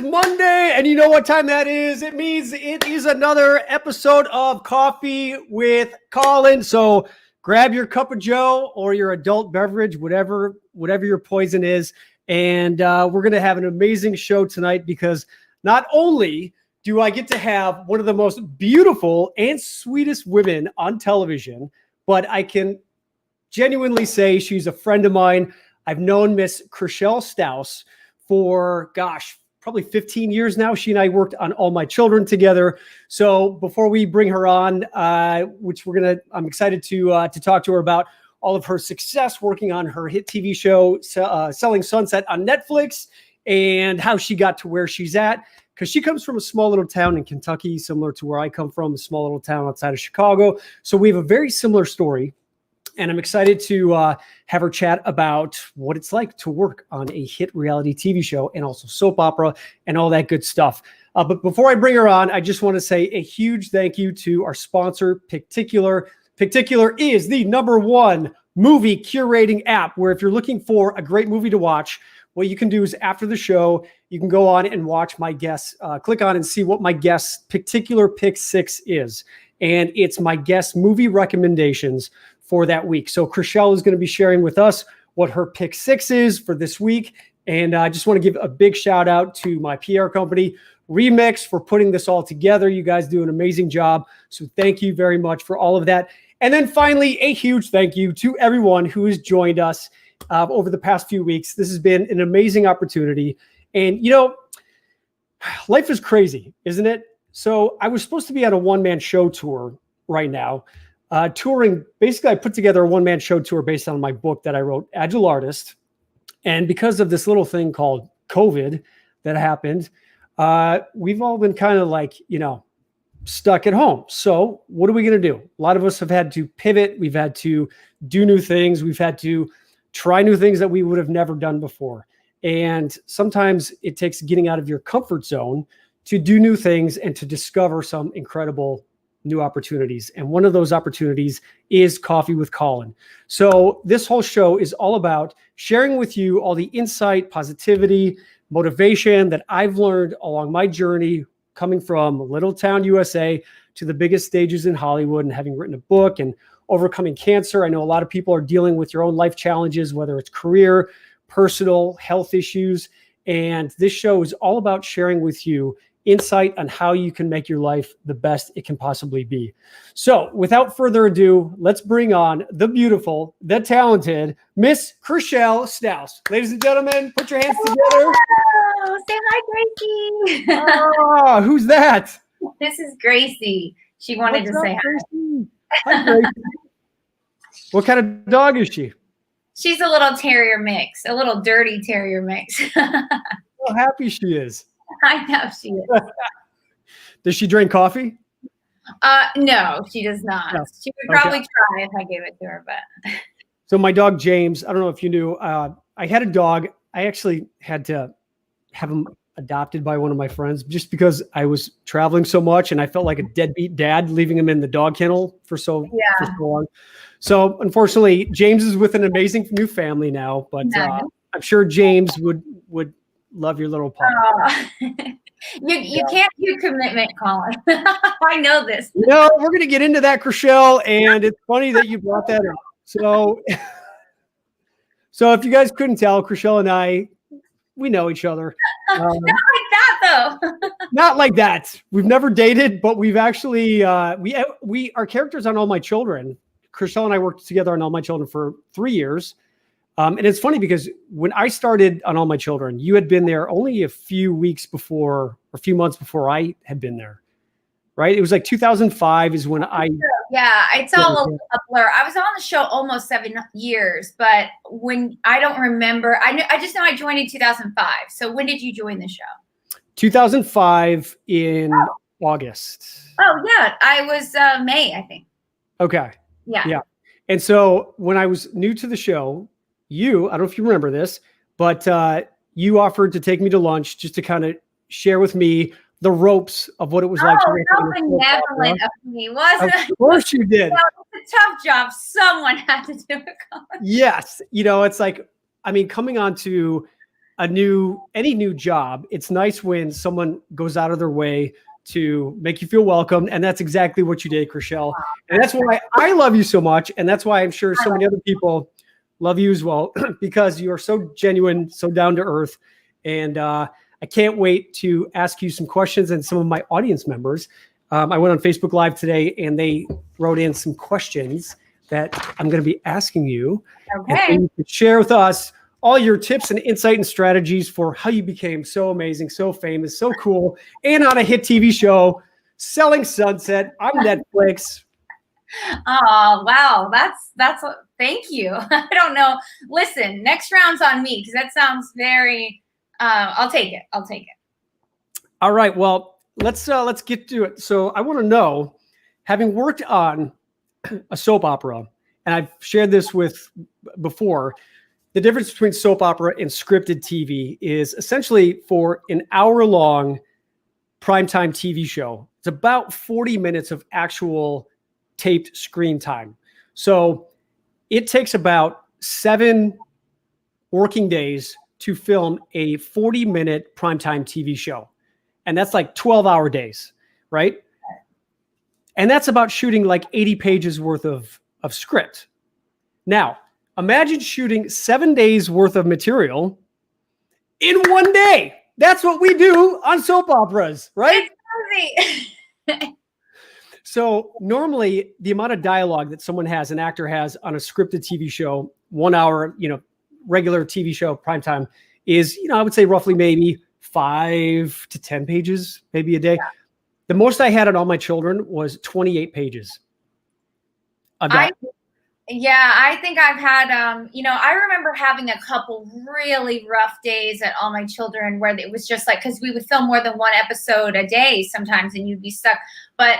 Monday, and you know what time that is. It means it is another episode of Coffee with Colin. So grab your cup of joe or your adult beverage, whatever your poison is. And we're going to have an amazing show tonight because not only do I get to have one of the most beautiful and sweetest women on television, but I can genuinely say she's a friend of mine. I've known Miss Chrishell Stause for, probably 15 years now. She and I worked on All My Children together. So before we bring her on, I'm excited to talk to her about all of her success working on her hit TV show, Selling Sunset on Netflix, and how she got to where she's at. Because she comes from a small little town in Kentucky, similar to where I come from, a small little town outside of Chicago. So we have a very similar story. And I'm excited to have her chat about what it's like to work on a hit reality TV show and also soap opera and all that good stuff. But before I bring her on, I just want to say a huge thank you to our sponsor, Picticular. Picticular is the #1 movie curating app where if you're looking for a great movie to watch, what you can do is after the show, you can go on and watch my guests, click on and see what my guest's Picticular Pick 6 is. And it's my guest movie recommendations for that week. So Chrishell is going to be sharing with us what her pick 6 is for this week. And I just want to give a big shout out to my PR company, Remake, for putting this all together. You guys do an amazing job. So thank you very much for all of that. And then finally, a huge thank you to everyone who has joined us over the past few weeks. This has been an amazing opportunity. And you know, life is crazy, isn't it? So I was supposed to be on a one-man show tour right now. Touring, basically I put together a one-man show tour based on my book that I wrote, Agile Artist. And because of this little thing called COVID that happened, we've all been kind of like, stuck at home. So what are we going to do? A lot of us have had to pivot. We've had to do new things. We've had to try new things that we would have never done before. And sometimes it takes getting out of your comfort zone to do new things and to discover some incredible new opportunities. And one of those opportunities is Coffee with Colin. So this whole show is all about sharing with you all the insight, positivity, motivation that I've learned along my journey coming from little town USA to the biggest stages in Hollywood and having written a book and overcoming cancer. I know a lot of people are dealing with your own life challenges, whether it's career, personal, health issues. And this show is all about sharing with you insight on how you can make your life the best it can possibly be. So without further ado, let's bring on the beautiful, the talented Miss Chrishell Stause. Ladies and gentlemen, put your hands together. Hello. Say hi, Gracie. Who's that? This is Gracie. She wanted to say hi. Hi, Gracie. What kind of dog is she? She's a little terrier mix, a little dirty terrier mix. How happy she is. I know she is. Does she drink coffee? No, she does not. No. She would probably try if I gave it to her, but. So my dog, James, I don't know if you knew, I had a dog. I actually had to have him adopted by one of my friends just because I was traveling so much and I felt like a deadbeat dad leaving him in the dog kennel for so long. So unfortunately, James is with an amazing new family now, but I'm sure James would love your little pup. You can't do commitment, Colin. I know this. No, we're going to get into that, Chrishell, and it's funny that you brought that up. So if you guys couldn't tell, Chrishell and I, we know each other. Not like that, though. Not like that. We've never dated, but we've actually we are characters on All My Children. Chrishell and I worked together on All My Children for 3 years. And it's funny because when I started on All My Children, you had been there only a few weeks before, or a few months before I had been there, right? It was like 2005 is when it's all a blur. I was on the show almost 7 years, but when I don't remember, I just know I joined in 2005. So when did you join the show? 2005 in August. Oh yeah, I was May, I think. Okay. Yeah. And so when I was new to the show, I don't know if you remember this, but you offered to take me to lunch just to kind of share with me the ropes of what it was like. Oh, how benevolent of me, wasn't it? Of course you did. Well, it's a tough job. Someone had to do it, Colin. Yes. It's like, coming on to any new job, it's nice when someone goes out of their way to make you feel welcome. And that's exactly what you did, Chrishell. And that's why I love you so much. And that's why I'm sure so many other people love you as well, because you are so genuine, so down to earth. And I can't wait to ask you some questions. And some of my audience members, I went on Facebook Live today and they wrote in some questions that I'm going to be asking you. Okay. And you can share with us all your tips and insight and strategies for how you became so amazing, so famous, so cool, and on a hit TV show, Selling Sunset on Netflix. Oh, wow. Thank you. I don't know. Listen, next round's on me because that sounds very, I'll take it. All right. Well, let's get to it. So I want to know, having worked on a soap opera, and I've shared this with before, the difference between soap opera and scripted TV is essentially for an hour-long primetime TV show, it's about 40 minutes of actual taped screen time. So it takes about 7 working days to film a 40-minute primetime TV show. And that's like 12-hour days, right? And that's about shooting like 80 pages worth of script. Now, imagine shooting 7 days worth of material in one day. That's what we do on soap operas, right? It's crazy. So normally the amount of dialogue that someone has, an actor has on a scripted TV show, 1 hour, regular TV show, primetime, is, I would say roughly maybe 5 to 10 pages, maybe a day. Yeah. The most I had on all my children was 28 pages. I think I've had, I remember having a couple really rough days at all my children where it was just like, because we would film more than 1 episode a day sometimes and you'd be stuck. But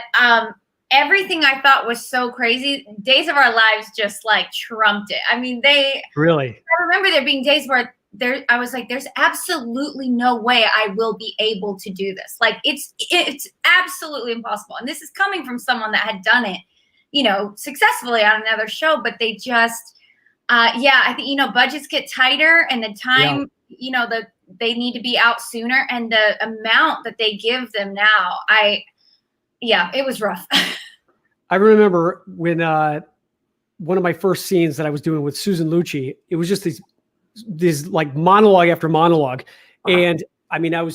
everything I thought was so crazy, Days of Our Lives just like trumped it. I mean, really. I remember there being days where I was like, there's absolutely no way I will be able to do this. Like it's absolutely impossible. And this is coming from someone that had done it, successfully on another show, but they just, I think, budgets get tighter and the time, they need to be out sooner, and the amount that they give them now, it was rough. I remember when, one of my first scenes that I was doing with Susan Lucci, it was just these like monologue after monologue. And I mean, I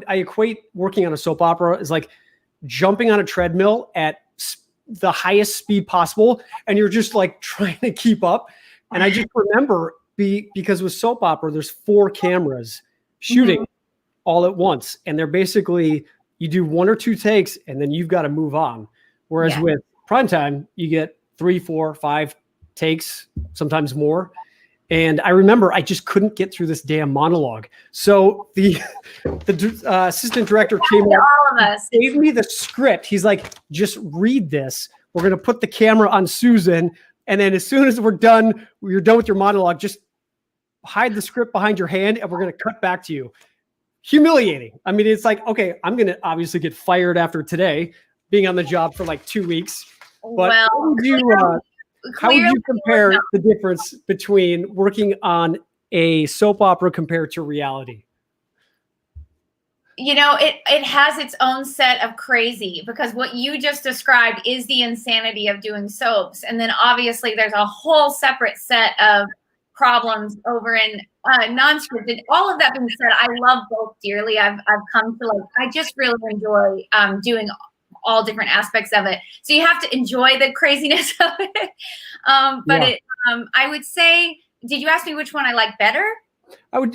equate working on a soap opera as like jumping on a treadmill at the highest speed possible, and you're just like trying to keep up. And I just remember because with soap opera, there's 4 cameras shooting all at once, and they're basically, you do 1 or 2 takes and then you've got to move on. Whereas with primetime, you get 3, 4, 5 takes, sometimes more. And I remember I just couldn't get through this damn monologue. So the assistant director came up, gave me the script. He's like, just read this. We're going to put the camera on Susan. And then as soon as you're done with your monologue, just hide the script behind your hand and we're going to cut back to you. Humiliating. I mean, it's like, okay, I'm going to obviously get fired after today, being on the job for like 2 weeks. But how would you compare the difference between working on a soap opera compared to reality? It has its own set of crazy, because what you just described is the insanity of doing soaps. And then obviously there's a whole separate set of problems over in non-scripted. All of that being said, I love both dearly. I've come to I just really enjoy doing all different aspects of it. So you have to enjoy the craziness of it. I would say, did you ask me which one I like better?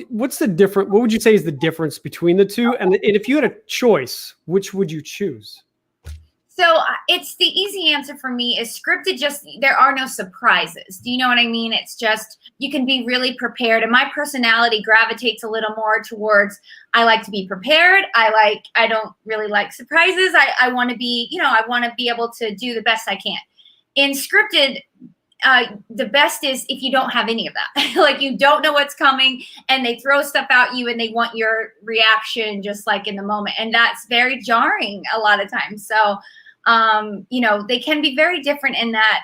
What's the difference? What would you say is the difference between the two? And if you had a choice, which would you choose? So it's the easy answer for me is scripted. There are no surprises. Do you know what I mean? It's just, you can be really prepared. And my personality gravitates a little more towards, I like to be prepared. I don't really like surprises. I want to be, I want to be able to do the best I can. In scripted, the best is if you don't have any of that. Like you don't know what's coming and they throw stuff at you and they want your reaction just like in the moment. And that's very jarring a lot of times. So, they can be very different in that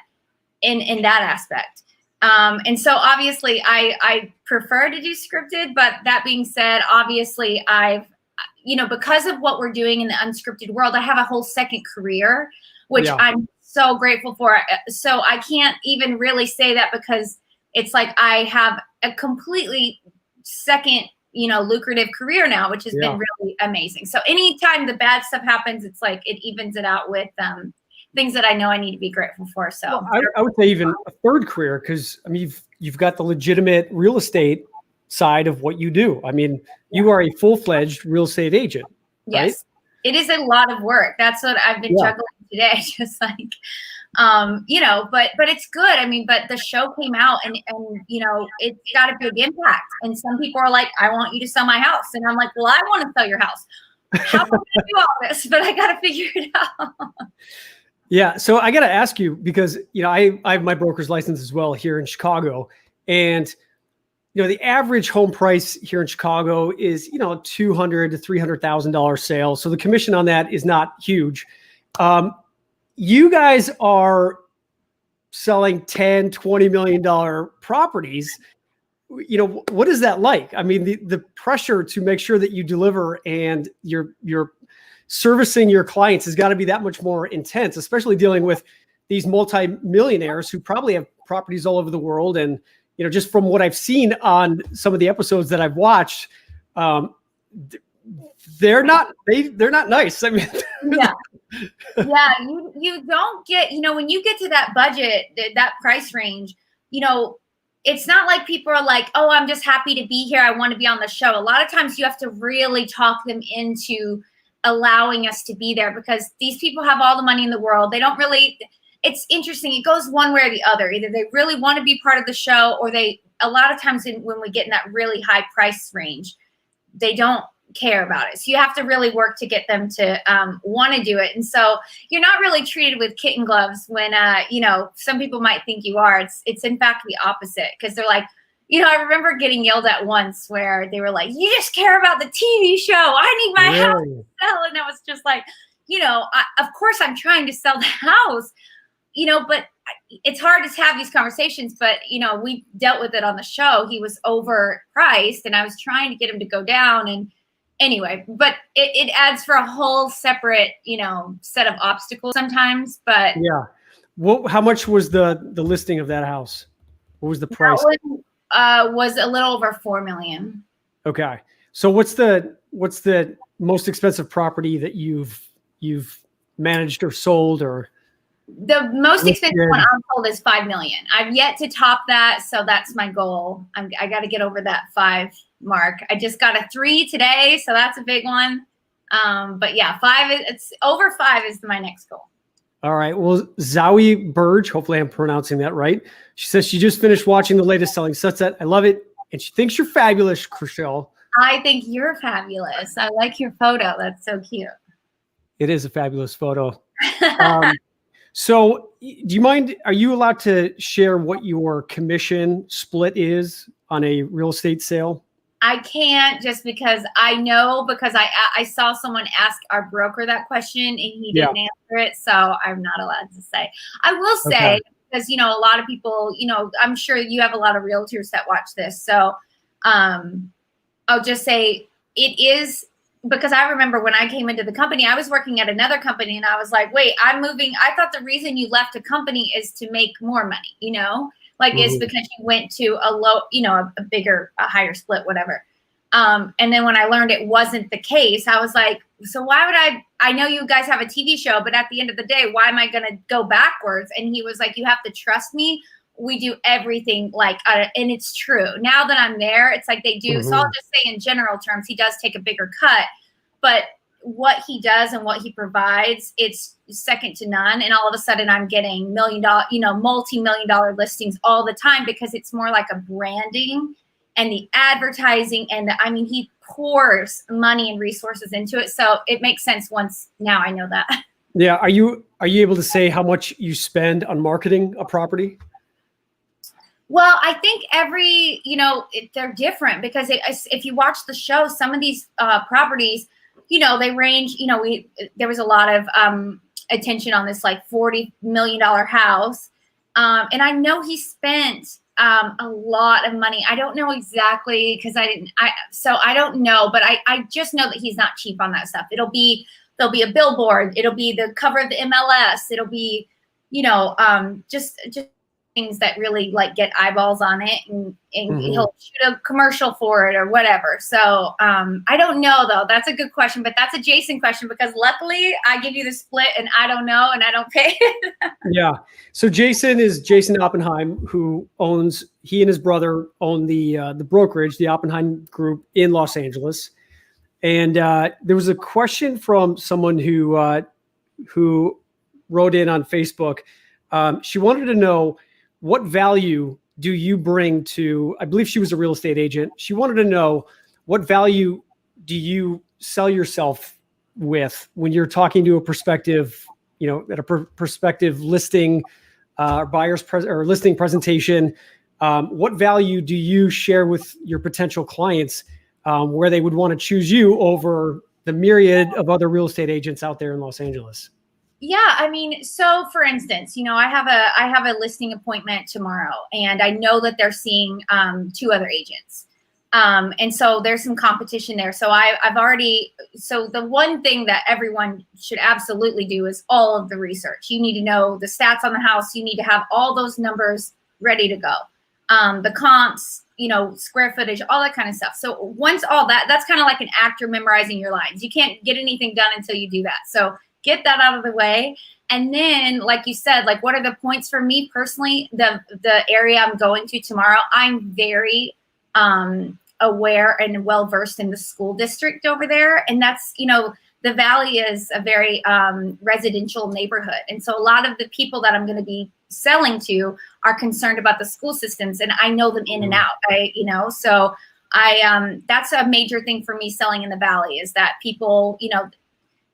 aspect. And so obviously I prefer to do scripted, but that being said, obviously I've, because of what we're doing in the unscripted world, I have a whole second career, which I'm so grateful for. So I can't even really say that, because it's like I have a completely second, lucrative career now, which has been really amazing. So anytime the bad stuff happens, it's like it evens it out with things that I know I need to be grateful for. So well, I would say even a third career, because I mean you've got the legitimate real estate side of what you do. I mean, you are a full-fledged real estate agent. Yes, right? It is a lot of work. That's what I've been juggling today. Just like, but it's good. I mean, but the show came out and it's got a big impact. And some people are like, I want you to sell my house. And I'm like, well, I want to sell your house. How am I going to do all this? But I got to figure it out. Yeah. So I got to ask you, because, I have my broker's license as well here in Chicago, and the average home price here in Chicago is, $200,000 to $300,000 sale. So the commission on that is not huge. You guys are selling $10, $20 million properties. What is that like? I mean, the pressure to make sure that you deliver and you're servicing your clients has got to be that much more intense, especially dealing with these multi-millionaires who probably have properties all over the world. And just from what I've seen on some of the episodes that I've watched, they're not nice. I mean, you don't get, when you get to that budget, that price range, it's not like people are like, oh, I'm just happy to be here, I want to be on the show. A lot of times you have to really talk them into allowing us to be there, because these people have all the money in the world. They don't really. It's interesting. It goes one way or the other. Either they really want to be part of the show, or a lot of times when we get in that really high price range, they don't care about it. So you have to really work to get them to want to do it. And so you're not really treated with kitten gloves when, some people might think you are. It's in fact the opposite, because they're like, I remember getting yelled at once where they were like, you just care about the TV show. I need my house to sell. And I was just like, of course I'm trying to sell the house. But it's hard to have these conversations, but, we dealt with it on the show. He was overpriced and I was trying to get him to go down. And anyway, but it adds for a whole separate, set of obstacles sometimes, but. Yeah. How much was the listing of that house? What was the price? That one, was a little over $4 million. Okay. So what's the most expensive property that you've managed or sold, or? The most expensive one I'm told is $5 million. I've yet to top that, so that's my goal. I got to get over that 5 mark. I just got a 3 today, so that's a big one. But yeah, 5 it's over 5 is my next goal. All right. Well, Zoe Burge, hopefully I'm pronouncing that right. She says she just finished watching the latest Selling Sunset. I love it, and she thinks you're fabulous, Chrishell. I think you're fabulous. I like your photo. That's so cute. It is a fabulous photo. So do you mind, are you allowed to share what your commission split is on a real estate sale? I can't, just because I know, because I saw someone ask our broker that question and he didn't answer it. So I'm not allowed to say. I will say, because, a lot of people, I'm sure you have a lot of realtors that watch this. So I'll just say it is, because I remember when I came into the company, I was working at another company and I was like, wait, I'm moving. I thought the reason you left a company is to make more money, it's because you went to a low, a higher split, whatever. And then when I learned it wasn't the case, I was like, so why would I know you guys have a TV show, but at the end of the day, why am I going to go backwards? And he was like, you have to trust me. We do everything and it's true. Now that I'm there, it's like they do. So I'll just say in general terms, he does take a bigger cut, but what he does and what he provides, it's second to none. And all of a sudden I'm getting multi-million-dollar listings all the time, because it's more like a branding and the advertising and he pours money and resources into it. So it makes sense once now I know that. Yeah. Are you able to say how much you spend on marketing a property? Well, I think they're different, because if you watch the show, some of these properties, they range, there was a lot of attention on this like $40 million house. And I know he spent a lot of money. I don't know exactly because so I don't know, but I just know that he's not cheap on that stuff. There'll be a billboard. It'll be the cover of the MLS. It'll be, just things that really like get eyeballs on it, and he'll shoot a commercial for it or whatever. So I don't know though. That's a good question, but that's a Jason question because luckily I give you the split and I don't know and I don't pay. Yeah. So Jason is Jason Oppenheim, who he and his brother own the brokerage, the Oppenheim Group in Los Angeles. And there was a question from someone who wrote in on Facebook. She wanted to know, what value do you bring to, I believe she was a real estate agent. She wanted to know, what value do you sell yourself with when you're talking to a prospective, at a prospective listing or listing presentation? What value do you share with your potential clients where they would want to choose you over the myriad of other real estate agents out there in Los Angeles? Yeah, I mean, so for instance, I have a listing appointment tomorrow, and I know that they're seeing 2 other agents, and so there's some competition there. So so the one thing that everyone should absolutely do is all of the research. You need to know the stats on the house. You need to have all those numbers ready to go, the comps, square footage, all that kind of stuff. So once all that's kind of like an actor memorizing your lines. You can't get anything done until you do that. So get that out of the way. And then, like you said, like, what are the points for me personally? The area I'm going to tomorrow, I'm very aware and well-versed in the school district over there. And that's, the Valley is a very residential neighborhood. And so a lot of the people that I'm going to be selling to are concerned about the school systems, and I know them in and out. So that's a major thing for me selling in the Valley, is that people,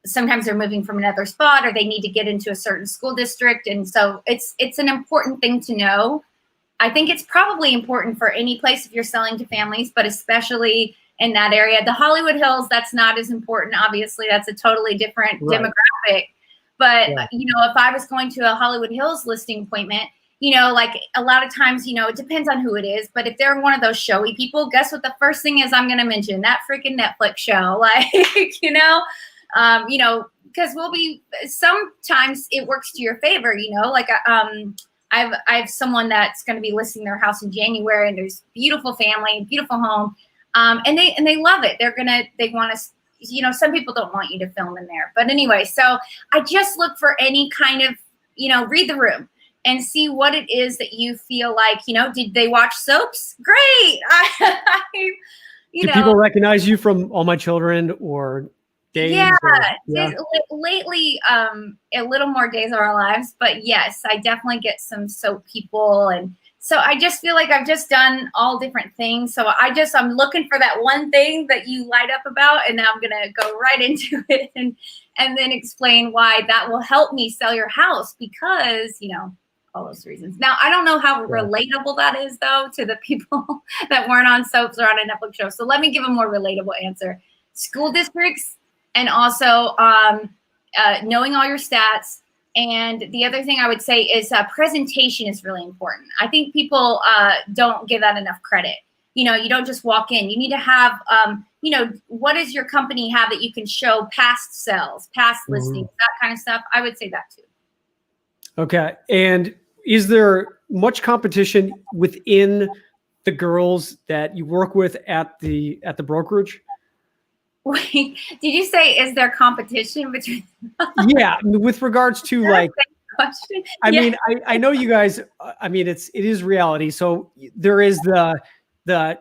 sometimes they're moving from another spot or they need to get into a certain school district. And so it's an important thing to know. I think it's probably important for any place if you're selling to families, but especially in that area. The Hollywood Hills, that's not as important. Obviously, that's a totally different demographic. But, if I was going to a Hollywood Hills listing appointment, like a lot of times, it depends on who it is. But if they're one of those showy people, guess what the first thing is I'm going to mention? That freaking Netflix show. Like, because sometimes it works to your favor, like I have someone that's going to be listing their house in January, and there's beautiful family, beautiful home. And they love it. They want to, some people don't want you to film in there, but anyway, so I just look for any kind of, read the room and see what it is that you feel like, did they watch soaps? Great. Do people recognize you from All My Children or Days? Yeah. Lately, a little more Days of Our Lives, but yes, I definitely get some soap people, and so I just feel like I've just done all different things. So I'm looking for that one thing that you light up about, and now I'm gonna go right into it and then explain why that will help me sell your house, because all those reasons. Now I don't know how relatable that is though to the people that weren't on soaps or on a Netflix show. So let me give a more relatable answer. School districts. And also knowing all your stats. And the other thing I would say is presentation is really important. I think people don't give that enough credit. You don't just walk in. You need to have, what does your company have that you can show past sales, past listings, that kind of stuff. I would say that too. Okay. And is there much competition within the girls that you work with at the brokerage? Wait, did you say, is there competition between? Yeah, with regards to like, question. I mean, I know you guys, I mean, it is reality. So there is the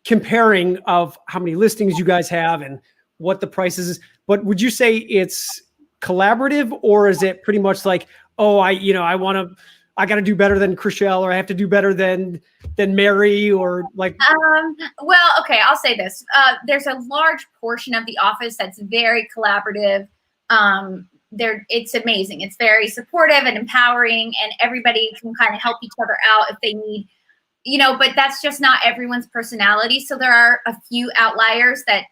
comparing of how many listings you guys have and what the prices is. But would you say it's collaborative, or is it pretty much like, oh, I got to do better than Chrishell, or I have to do better than Mary, or like? Well, okay, I'll say this. There's a large portion of the office that's very collaborative. It's amazing. It's very supportive and empowering, and everybody can kind of help each other out if they need, but that's just not everyone's personality. So there are a few outliers that,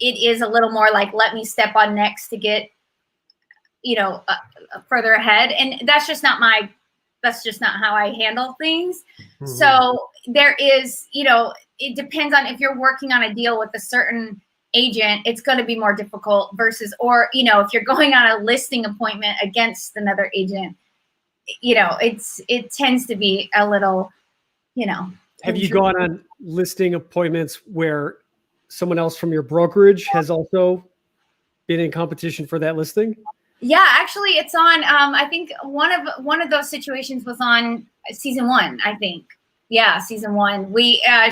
it is a little more like, let me step on next to get, further ahead. And that's just not my just not how I handle things. Mm-hmm. So there is, it depends on if you're working on a deal with a certain agent, it's going to be more difficult versus, or, if you're going on a listing appointment against another agent, it tends to be a little, Have you gone on listing appointments where someone else from your brokerage has also been in competition for that listing? Yeah, actually it's on, I think one of those situations was on season 1, I think. Yeah, season 1.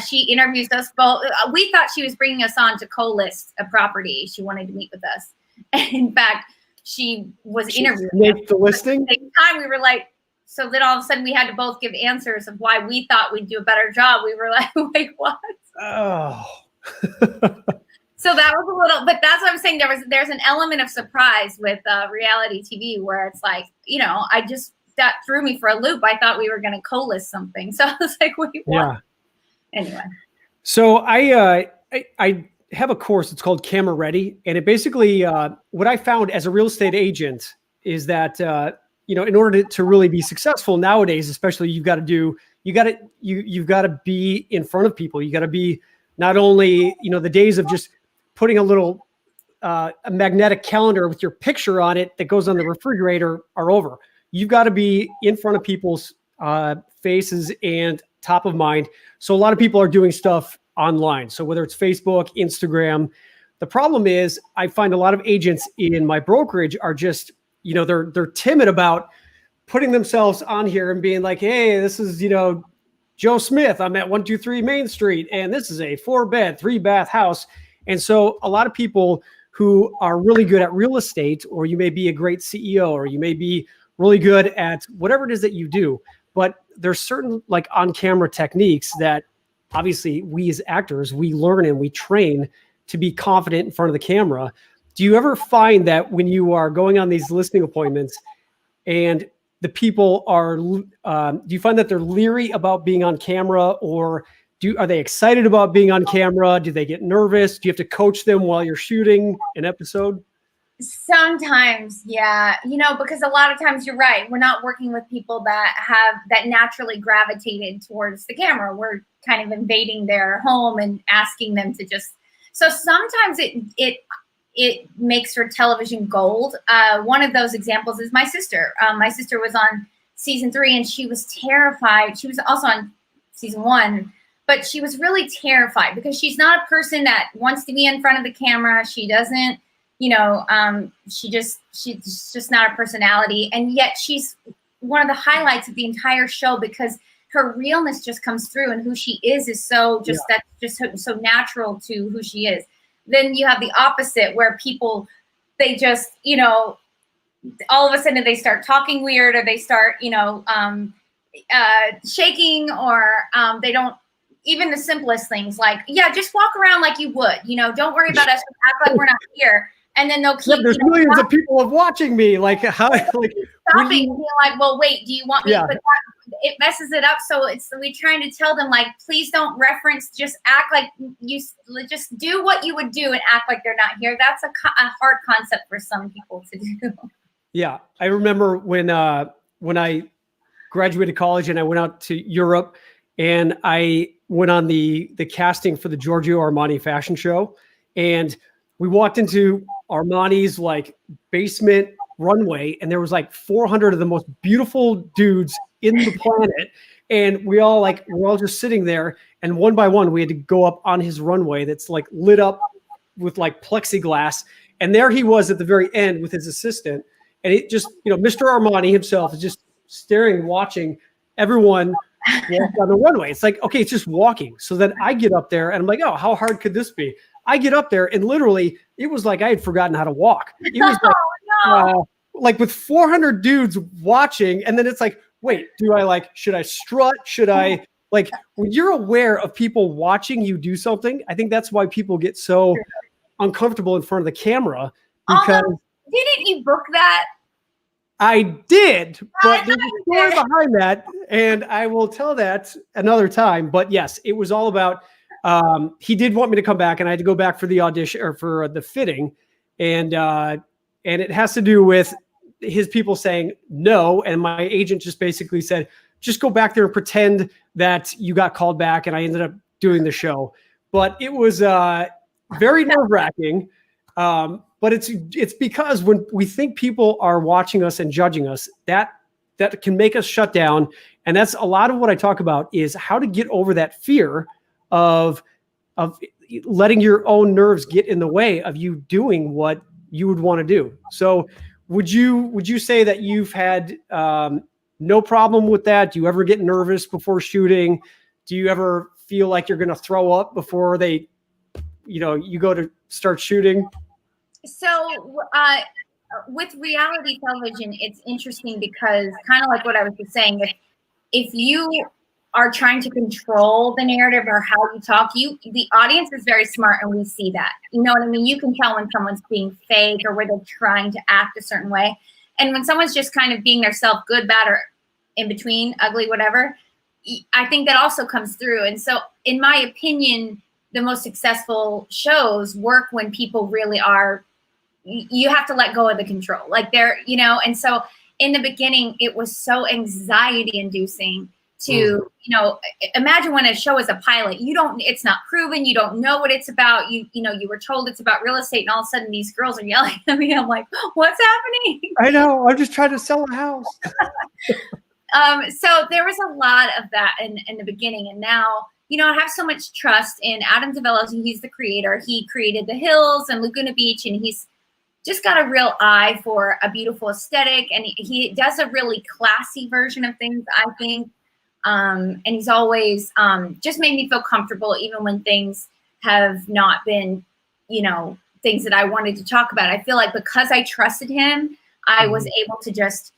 She interviews us both. We thought she was bringing us on to co-list a property. She wanted to meet with us. And in fact, she was interviewing make the listing. At the same time, we were like, so then all of a sudden we had to both give answers of why we thought we'd do a better job. We were like what? Oh. So that was a little, but that's what I'm saying. There's an element of surprise with reality TV where it's like, that threw me for a loop. I thought we were going to co-list something. So I was like, wait, what? Yeah. Anyway. So I have a course. It's called Camera Ready. And it basically, what I found as a real estate agent is that, in order to really be successful nowadays, especially you've got to be in front of people. You got to be not only, the days of just putting a little, a magnetic calendar with your picture on it that goes on the refrigerator are over. You've got to be in front of people's faces and top of mind. So a lot of people are doing stuff online. So whether it's Facebook, Instagram, the problem is I find a lot of agents in my brokerage are just, they're timid about putting themselves on here and being like, hey, this is, Joe Smith. I'm at 123 Main Street, and this is a 4-bed, 3-bath house. And so a lot of people who are really good at real estate, or you may be a great CEO, or you may be really good at whatever it is that you do, but there's certain like on-camera techniques that obviously we as actors, we learn and we train to be confident in front of the camera. Do you ever find that when you are going on these listing appointments and the people are, do you find that they're leery about being on camera, or are they excited about being on camera? Do they get nervous? Do you have to coach them while you're shooting an episode? Sometimes, yeah, because a lot of times you're right. We're not working with people that naturally gravitated towards the camera. We're kind of invading their home and asking them to so sometimes it makes for television gold. One of those examples is my sister. My sister was on season 3 and she was terrified. She was also on season 1, but she was really terrified because she's not a person that wants to be in front of the camera. She doesn't, she's just not a personality. And yet she's one of the highlights of the entire show because her realness just comes through, and who she is so that's just so natural to who she is. Then you have the opposite where people, they just, all of a sudden they start talking weird, or they start, shaking, or they don't, even the simplest things like, just walk around like you would, don't worry about us, act like we're not here. And then they'll keep, there's millions of people watching me. Like how, like stopping, being like, well, wait, do you want me? But it messes it up. So we're trying to tell them, like, please don't reference, just act like just do what you would do and act like they're not here. That's a hard concept for some people to do. Yeah. I remember when I graduated college and I went out to Europe, and I went on the casting for the Giorgio Armani fashion show, and we walked into Armani's like basement runway, and there was like 400 of the most beautiful dudes in the planet. And we're all just sitting there, and one by one, we had to go up on his runway that's like lit up with like plexiglass. And there he was at the very end with his assistant. And it just, Mr. Armani himself is just staring, watching everyone walk on the runway. It's like, okay, it's just walking. So then I get up there and I'm like, oh, how hard could this be? I get up there and literally it was like I had forgotten how to walk. It was like with 400 dudes watching. And then it's like, wait, should I strut? Should I when you're aware of people watching you do something, I think that's why people get so uncomfortable in front of the camera. Because didn't you book that? I did, but there's a story behind that, and I will tell that another time. But yes, it was all about, he did want me to come back, and I had to go back for the audition or for the fitting. And it has to do with, his people saying no. And my agent just basically said, just go back there and pretend that you got called back. And I ended up doing the show. But it was very nerve-wracking. But it's because when we think people are watching us and judging us, that can make us shut down. And that's a lot of what I talk about, is how to get over that fear of letting your own nerves get in the way of you doing what you would want to do. So would you say that you've had no problem with that? Do you ever get nervous before shooting? Do you ever feel like you're going to throw up before you go to start shooting? So with reality television, it's interesting because, kind of like what I was just saying, if you are trying to control the narrative or how you talk, the audience is very smart, and we see that. You know what I mean? You can tell when someone's being fake or where they're trying to act a certain way. And when someone's just kind of being their self, good, bad, or in between, ugly, whatever, I think that also comes through. And so, in my opinion, the most successful shows work when people really are, you have to let go of the control. Like and so in the beginning, it was so anxiety inducing to, imagine when a show is a pilot, it's not proven, you don't know what it's about. You were told it's about real estate, and all of a sudden these girls are yelling at me. I'm like, what's happening? I know, I'm just trying to sell a house. So there was a lot of that in the beginning. And now, I have so much trust in Adam Develos. He's the creator. He created The Hills and Laguna Beach, and he's just got a real eye for a beautiful aesthetic. And he does a really classy version of things, I think. And he's always just made me feel comfortable, even when things have not been, things that I wanted to talk about. I feel like because I trusted him, I was able to just,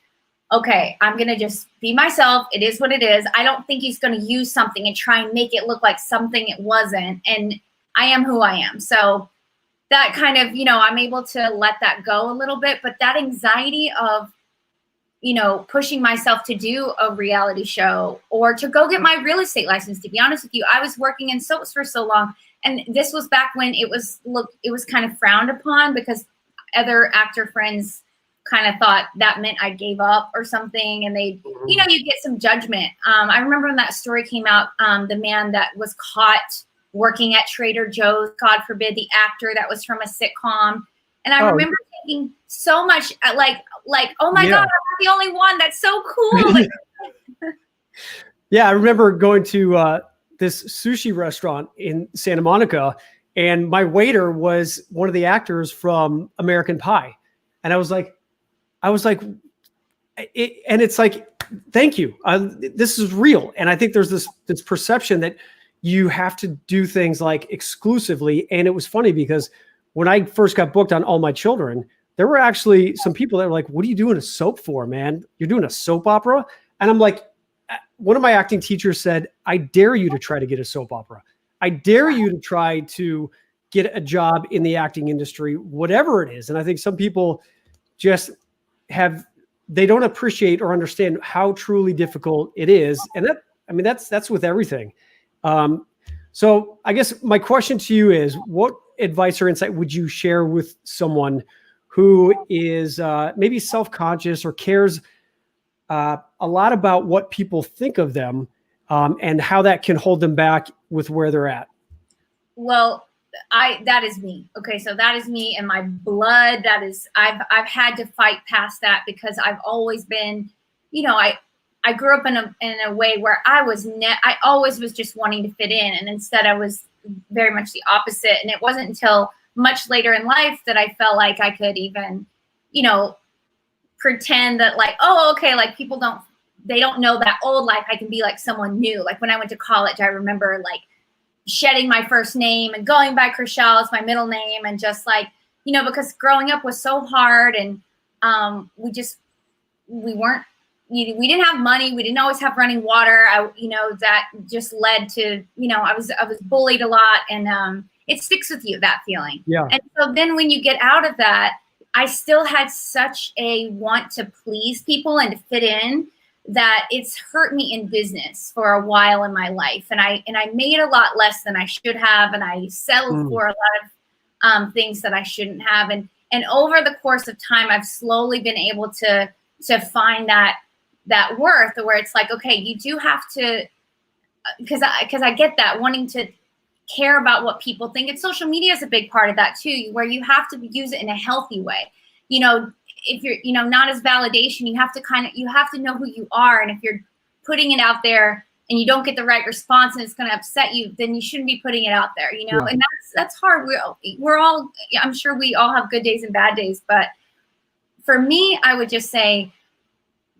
okay, I'm going to just be myself. It is what it is. I don't think he's going to use something and try and make it look like something it wasn't. And I am who I am. So that kind of, I'm able to let that go a little bit. But that anxiety of, pushing myself to do a reality show or to go get my real estate license, to be honest with you, I was working in soaps for so long. And this was back when it was kind of frowned upon, because other actor friends kind of thought that meant I gave up or something. And they, you get some judgment. I remember when that story came out, the man that was caught working at Trader Joe's, God forbid, the actor that was from a sitcom. And I remember thinking so much like, oh my God, I'm not the only one. That's so cool. Yeah, I remember going to this sushi restaurant in Santa Monica, and my waiter was one of the actors from American Pie. And I was like, and it's like, thank you. This is real. And I think there's this perception that you have to do things like exclusively. And it was funny because when I first got booked on All My Children, there were actually some people that were like, what are you doing a soap for, man? You're doing a soap opera? And I'm like, one of my acting teachers said, I dare you to try to get a soap opera. I dare you to try to get a job in the acting industry, whatever it is. And I think some people just they don't appreciate or understand how truly difficult it is. And that's with everything. So I guess my question to you is, what advice or insight would you share with someone who is maybe self-conscious or cares a lot about what people think of them, and how that can hold them back with where they're at? Well, that is me. Okay. So that is me and my blood. I've had to fight past that, because I've always been, I grew up in a way where I always was just wanting to fit in. And instead I was very much the opposite. And it wasn't until much later in life that I felt like I could even, pretend that like, oh, okay, like they don't know that old life. I can be like someone new. Like when I went to college, I remember like shedding my first name and going by Chrishell as my middle name, and just like, because growing up was so hard, and we didn't have money. We didn't always have running water. That just led to, I was bullied a lot, and it sticks with you, that feeling. Yeah. And so then when you get out of that, I still had such a want to please people and to fit in that it's hurt me in business for a while in my life. And I made a lot less than I should have. And I settled for a lot of things that I shouldn't have. And And over the course of time, I've slowly been able to find that worth, where it's like, okay, you do have to, because I get that, wanting to care about what people think. And social media is a big part of that too, where you have to use it in a healthy way. You know, if you're, you know, not as validation, you have to know who you are. And if you're putting it out there and you don't get the right response and it's going to upset you, then you shouldn't be putting it out there, you know. Yeah. And that's hard. We're all, I'm sure we all have good days and bad days, but for me, I would just say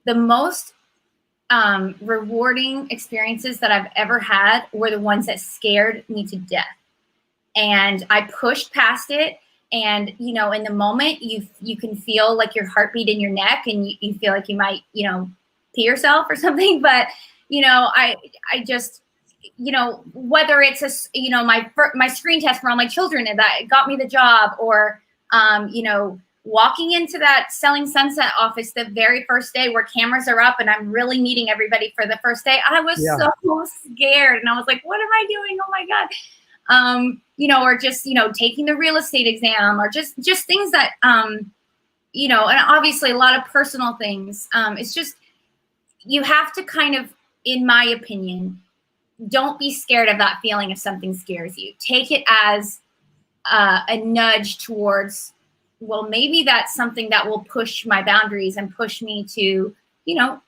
the most rewarding experiences that I've ever had were the ones that scared me to death. And I pushed past it. And, you know, in the moment you can feel like your heartbeat in your neck, and you feel like you might, you know, pee yourself or something. But, you know, I just, you know, whether it's you know, my screen test for all my children and that got me the job, or, you know, walking into that Selling Sunset office the very first day where cameras are up and I'm really meeting everybody for the first day, I was so scared. And I was like, what am I doing? Oh my God. You know, or just, you know, taking the real estate exam, or just things that, you know, and obviously a lot of personal things. It's just, you have to kind of, in my opinion, don't be scared of that feeling if something scares you. Take it as a nudge towards, well, maybe that's something that will push my boundaries and push me to, you know,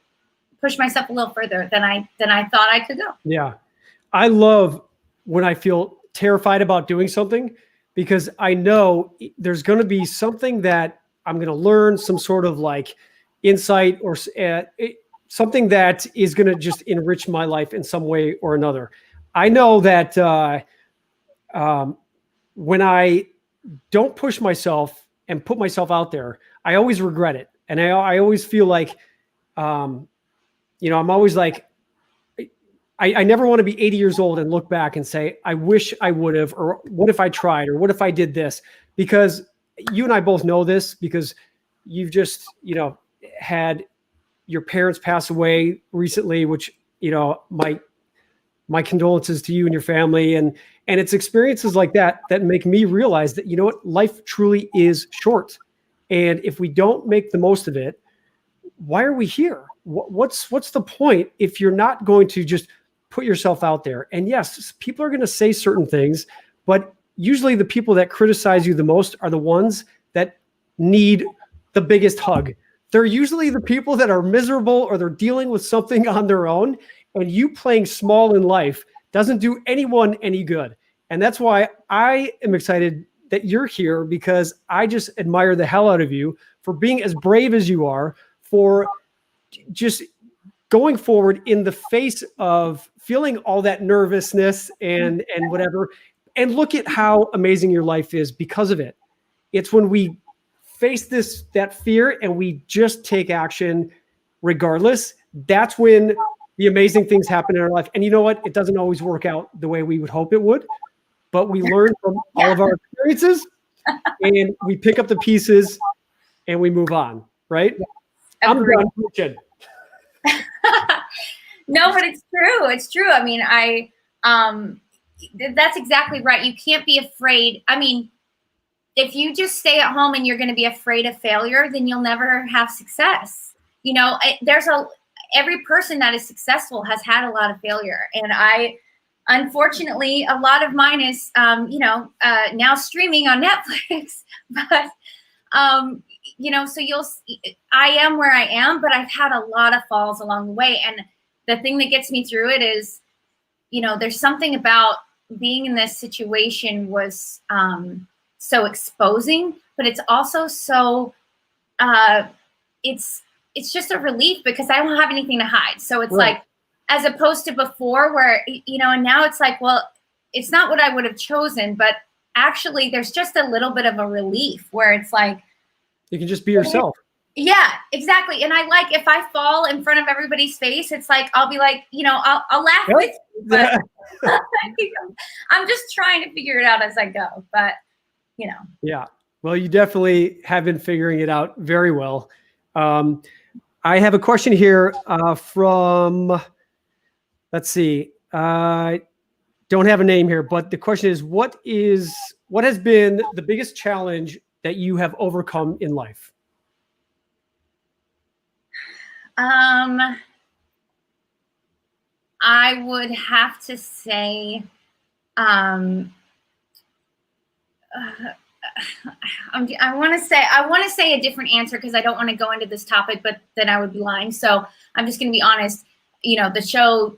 push myself a little further than I thought I could go. Yeah. I love when I feel terrified about doing something, because I know there's going to be something that I'm going to learn, some sort of like insight, or something that is going to just enrich my life in some way or another. I know that when I don't push myself and put myself out there, I always regret it. And I always feel like, you know, I'm always like, I never want to be 80 years old and look back and say, I wish I would have, or what if I tried, or what if I did this? Because you and I both know this, because you've just, you know, had your parents pass away recently, which, you know, my condolences to you and your family. And it's experiences like that that make me realize that, you know what, life truly is short. And if we don't make the most of it, why are we here? What's the point if you're not going to just put yourself out there? And yes, people are going to say certain things, but usually the people that criticize you the most are the ones that need the biggest hug. They're usually the people that are miserable, or they're dealing with something on their own. And you playing small in life doesn't do anyone any good. And that's why I am excited that you're here, because I just admire the hell out of you for being as brave as you are, for just going forward in the face of feeling all that nervousness and whatever. And look at how amazing your life is because of it. It's when we face that fear and we just take action regardless, that's when the amazing things happen in our life. And you know what? It doesn't always work out the way we would hope it would, but we learn from all of our experiences, and we pick up the pieces and we move on, right? I'm done preaching. No, but it's true. It's true. I mean, that's exactly right. You can't be afraid. I mean, if you just stay at home and you're going to be afraid of failure, then you'll never have success. You know, every person that is successful has had a lot of failure. And unfortunately, a lot of mine is, you know, now streaming on Netflix, but, you know, so I am where I am, but I've had a lot of falls along the way. And the thing that gets me through it is, you know, there's something about being in this situation was, so exposing, but it's also so, it's just a relief because I don't have anything to hide. So it's right. Like, as opposed to before where, you know, and now it's like, well, it's not what I would have chosen, but actually there's just a little bit of a relief where it's like, you can just be yourself. Yeah, exactly. And I like, if I fall in front of everybody's face, it's like, I'll be like, you know, I'll laugh with you, but I'm just trying to figure it out as I go, but you know. Yeah. Well, you definitely have been figuring it out very well. I have a question here from, let's see, don't have a name here, but the question is, what has been the biggest challenge that you have overcome in life? I would have to say, I want to say a different answer because I don't want to go into this topic, but then I would be lying. So I'm just going to be honest. The show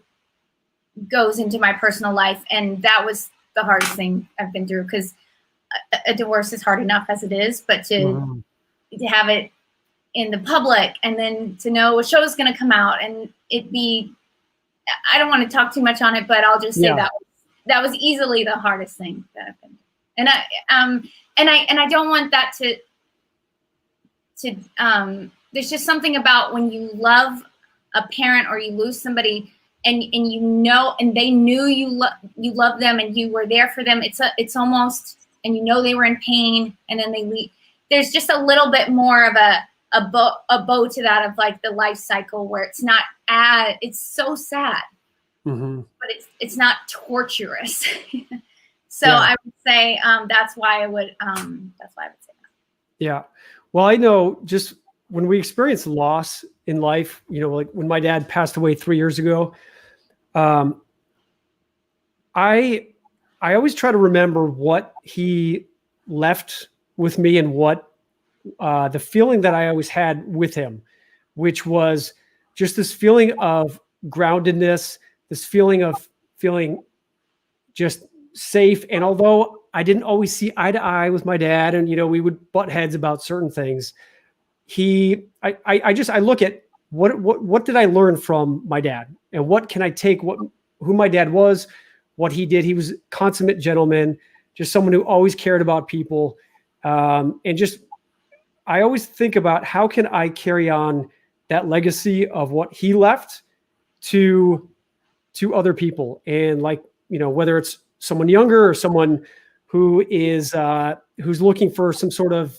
goes into my personal life, and that was the hardest thing I've been through, because a divorce is hard enough as it is, but to have it in the public, and then to know a show is going to come out and it be, I don't want to talk too much on it, but I'll just say that was easily the hardest thing that I've been through. And I don't want that to there's just something about when you love a parent or you lose somebody, and and they knew you loved them and you were there for them. It's almost, and they were in pain, and then they leave. There's just a little bit more of a bow to that, of like the life cycle, where it's not it's so sad, but it's not torturous. So I would say that's why I would say that. Yeah. Well, I know just when we experience loss in life, like when my dad passed away 3 years ago, I always try to remember what he left with me and what the feeling that I always had with him, which was just this feeling of groundedness, this feeling of feeling just safe. And although I didn't always see eye to eye with my dad, and we would butt heads about certain things, I look at what did I learn from my dad, and what can I take who my dad was, what he did. He was a consummate gentleman, just someone who always cared about people. And just, I always think about how can I carry on that legacy of what he left to other people. And whether it's someone younger or someone who is, who's looking for some sort of,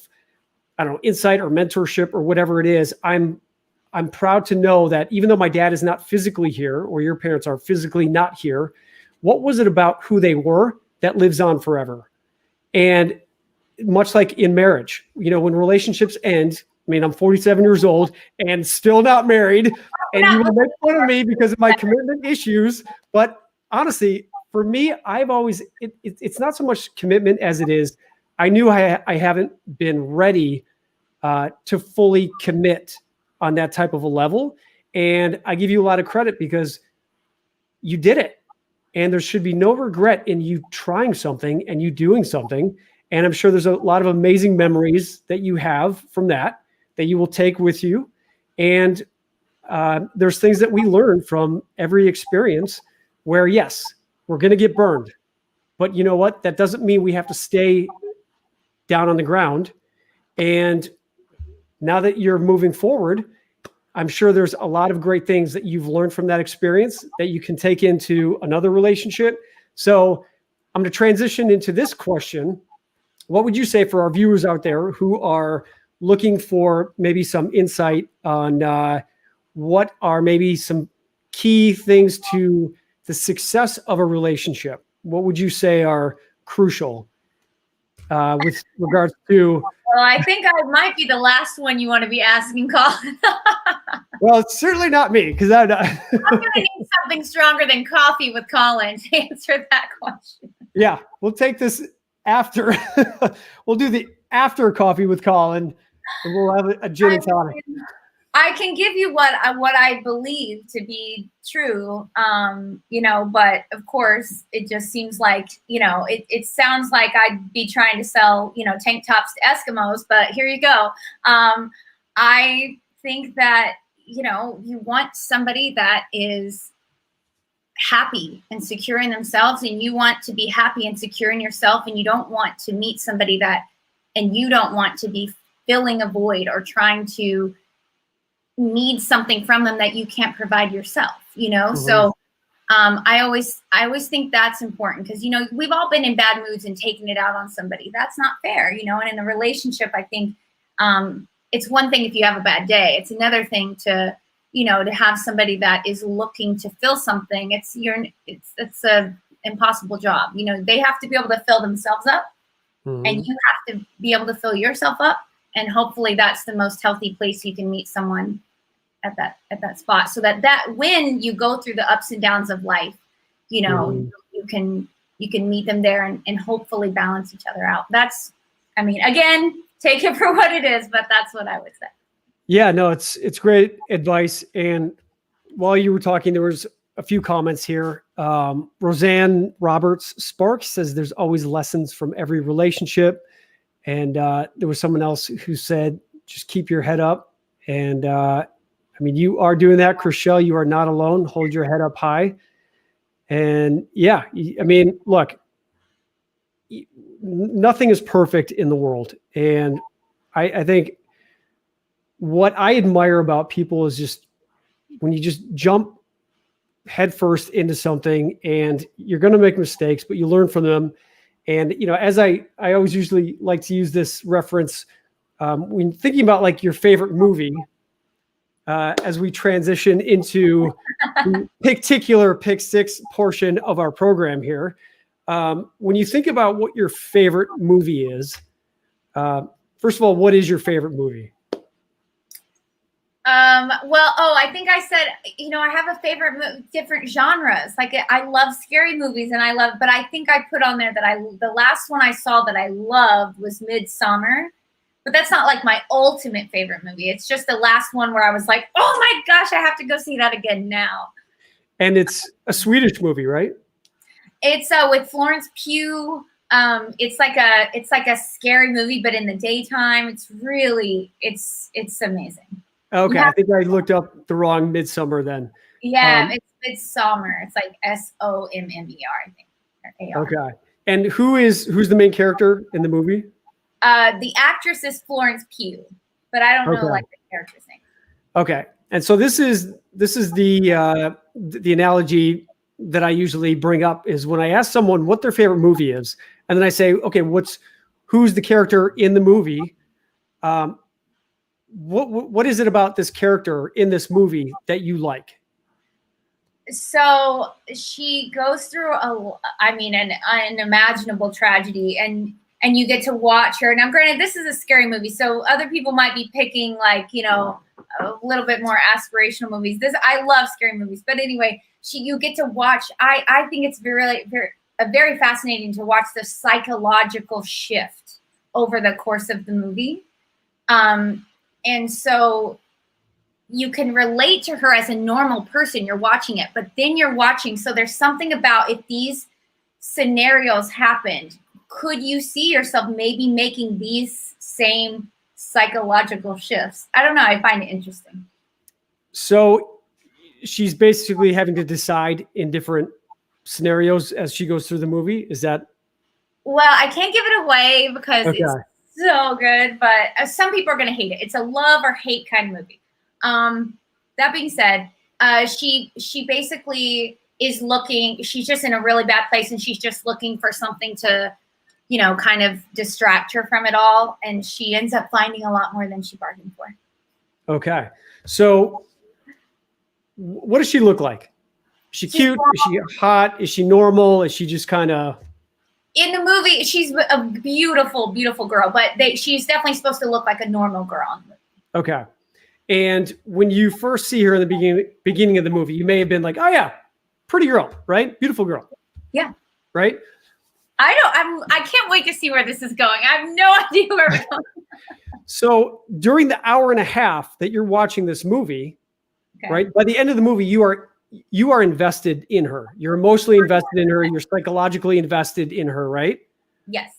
insight or mentorship or whatever it is, I'm proud to know that even though my dad is not physically here, or your parents are physically not here, what was it about who they were that lives on forever? And much like in marriage, when relationships end, I'm 47 years old and still not married, and you will make fun of me because of my commitment issues. But honestly, for me, I've always, it's not so much commitment as it is, I knew I haven't been ready to fully commit on that type of a level. And I give you a lot of credit because you did it. And there should be no regret in you trying something and you doing something. And I'm sure there's a lot of amazing memories that you have from that you will take with you. And there's things that we learn from every experience where, yes, we're going to get burned. But you know what? That doesn't mean we have to stay down on the ground. And now that you're moving forward, I'm sure there's a lot of great things that you've learned from that experience that you can take into another relationship. So I'm going to transition into this question. What would you say for our viewers out there who are looking for maybe some insight on what are maybe some key things to the success of a relationship? What would you say are crucial with regards to? Well, I think I might be the last one you want to be asking, Colin. Well, it's certainly not me, because I'm going to need something stronger than coffee with Colin to answer that question. Yeah, we'll take this after. We'll do the after coffee with Colin, and we'll have a gin and tonic. I can give you what I believe to be true, but of course it just seems like, it sounds like I'd be trying to sell, tank tops to Eskimos, but here you go. I think that, you want somebody that is happy and secure in themselves, and you want to be happy and secure in yourself, and you don't want to meet somebody and you don't want to be filling a void or trying to need something from them that you can't provide yourself, So I always think that's important, because, we've all been in bad moods and taking it out on somebody. That's not fair, and in a relationship, I think it's one thing if you have a bad day. It's another thing to have somebody that is looking to fill something. It's a impossible job. They have to be able to fill themselves up, And you have to be able to fill yourself up. And hopefully that's the most healthy place you can meet someone at that spot. So that when you go through the ups and downs of life, you know, you can meet them there and hopefully balance each other out. That's, I mean, again, take it for what it is, but that's what I would say. Yeah, no, it's great advice. And while you were talking, there was a few comments here. Roseanne Roberts Sparks says there's always lessons from every relationship. And there was someone else who said, just keep your head up. And I mean, you are doing that, Chrishell. You are not alone. Hold your head up high. And yeah, I mean, look, nothing is perfect in the world. And I think what I admire about people is just when you just jump headfirst into something and you're going to make mistakes, but you learn from them. And, you know, as I always usually like to use this reference when thinking about like your favorite movie, as we transition into the particular Pick Six portion of our program here. When you think about what your favorite movie is, first of all, what is your favorite movie? I think I said, you know, I have a favorite different genres. Like I love scary movies but I think I put on there that the last one I saw that I loved was Midsummer. But that's not like my ultimate favorite movie. It's just the last one where I was like, oh my gosh, I have to go see that again now. And it's a Swedish movie, right? It's with Florence Pugh. It's like a scary movie, but in the daytime, it's amazing. Okay, I think I looked up the wrong Midsummer then. Yeah, it's Midsummer. It's like Sommer, I think. Or AR. Okay, and who's the main character in the movie? The actress is Florence Pugh, but I don't know like the character's name. Okay, and so this is the analogy that I usually bring up is when I ask someone what their favorite movie is, and then I say, okay, who's the character in the movie? What is it about this character in this movie that you like? So she goes through an unimaginable tragedy, and you get to watch her. Now, granted, this is a scary movie, so other people might be picking like, you know, a little bit more aspirational movies. I love scary movies, but anyway, you get to watch. I think it's very fascinating to watch the psychological shift over the course of the movie, and so you can relate to her as a normal person. You're watching it, but then you're watching. So there's something about if these scenarios happened, could you see yourself maybe making these same psychological shifts? I don't know. I find it interesting. So she's basically having to decide in different scenarios as she goes through the movie. Is that? Well, I can't give it away because it's so good, but some people are going to hate it. It's a love or hate kind of movie. That being said, she basically is looking, she's just in a really bad place and she's just looking for something to, you know, kind of distract her from it all. And she ends up finding a lot more than she bargained for. Okay. So what does she look like? Is she cute? Is she hot? Is she normal? Is she just kind of... In the movie, she's a beautiful, beautiful girl, but she's definitely supposed to look like a normal girl in the movie. Okay. And when you first see her in the beginning of the movie, you may have been like, oh yeah, pretty girl, right? Beautiful girl. Yeah. Right? I can't wait to see where this is going. I have no idea where we're going. So during the hour and a half that you're watching this movie, right? By the end of the movie, you are invested in her. You're emotionally invested in her. You're psychologically invested in her, right? Yes.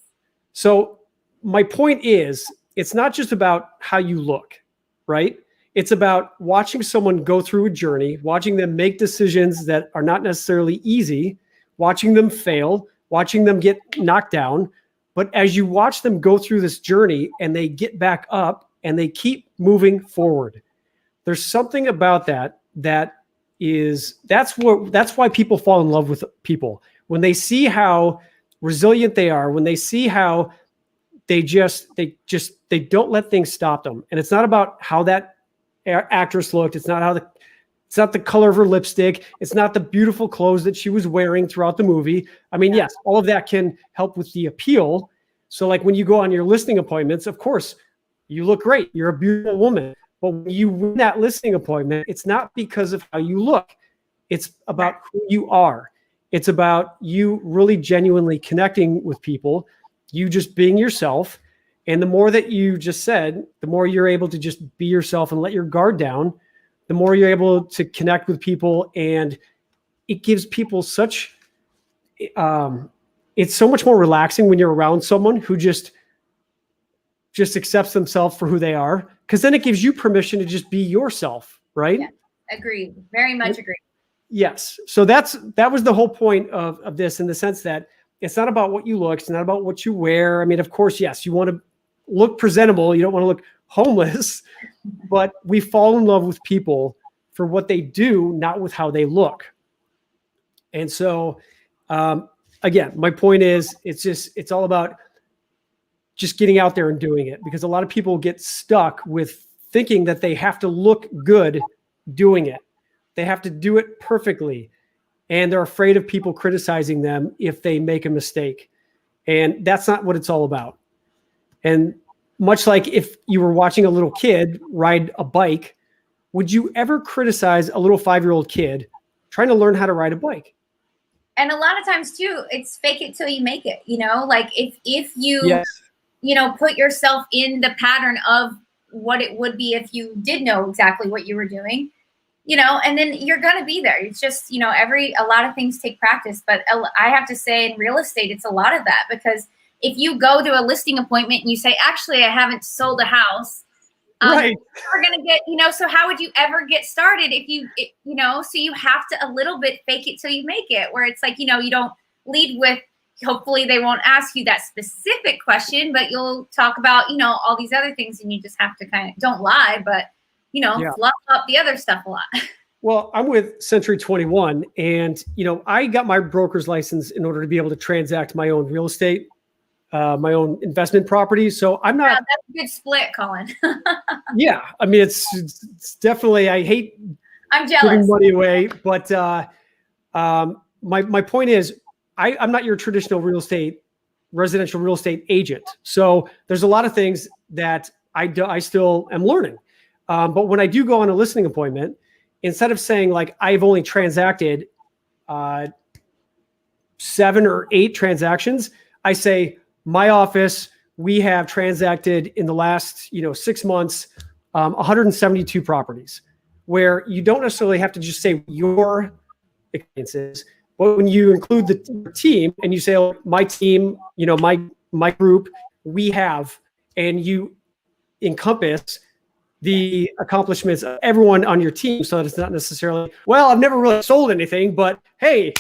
So my point is, it's not just about how you look, right? It's about watching someone go through a journey, watching them make decisions that are not necessarily easy, watching them fail, watching them get knocked down. But as you watch them go through this journey and they get back up and they keep moving forward, there's something about that's why people fall in love with people. When they see how resilient they are, when they see how they don't let things stop them. And it's not about how that actress looked. It's not the color of her lipstick. It's not the beautiful clothes that she was wearing throughout the movie. I mean, yes, all of that can help with the appeal, So like when you go on your listing appointments, of course, you look great. You're a beautiful woman. But when you win that listing appointment, it's not because of how you look. It's about who you are. It's about you really genuinely connecting with people, you just being yourself. And the more that you just said, the more you're able to just be yourself and let your guard down, the more you're able to connect with people. And it gives people such, it's so much more relaxing when you're around someone who just accepts themselves for who they are. Because then it gives you permission to just be yourself, right? Yeah, agreed. Very much agreed. Yes. So that was the whole point of this, in the sense that it's not about what you look. It's not about what you wear. I mean, of course, yes, you want to look presentable. You don't want to look homeless, but we fall in love with people for what they do, not with how they look. And so, again, my point is, it's all about just getting out there and doing it, because a lot of people get stuck with thinking that they have to look good doing it. They have to do it perfectly. And they're afraid of people criticizing them if they make a mistake. And that's not what it's all about. And much like if you were watching a little kid ride a bike, would you ever criticize a little 5-year-old kid trying to learn how to ride a bike? And a lot of times too, it's fake it till you make it, like if you, Yes. Put yourself in the pattern of what it would be if you did know exactly what you were doing, and then you're going to be there. It's just, a lot of things take practice, but I have to say in real estate, it's a lot of that, because if you go to a listing appointment and you say, actually, I haven't sold a house, Right. we're going to get, so how would you ever get started so you have to a little bit fake it till you make it, where it's like, you don't lead with, hopefully they won't ask you that specific question, but you'll talk about, all these other things, and you just have to kind of, don't lie, but fluff up the other stuff a lot. Well, I'm with Century 21, and I got my broker's license in order to be able to transact my own real estate, my own investment properties. So I'm not. Yeah, that's a good split, Colin. Yeah, I mean it's definitely. I hate. I'm jealous. Giving money away, but my point is, I'm not your traditional residential real estate agent. So there's a lot of things that I still am learning. But when I do go on a listing appointment, instead of saying like I've only transacted 7 or 8 transactions, I say my office, we have transacted in the last 6 months 172 properties, where you don't necessarily have to just say your experiences, but when you include the team and you say, oh, my team, my group, we have, and you encompass the accomplishments of everyone on your team, so that it's not necessarily, well, I've never really sold anything, but hey,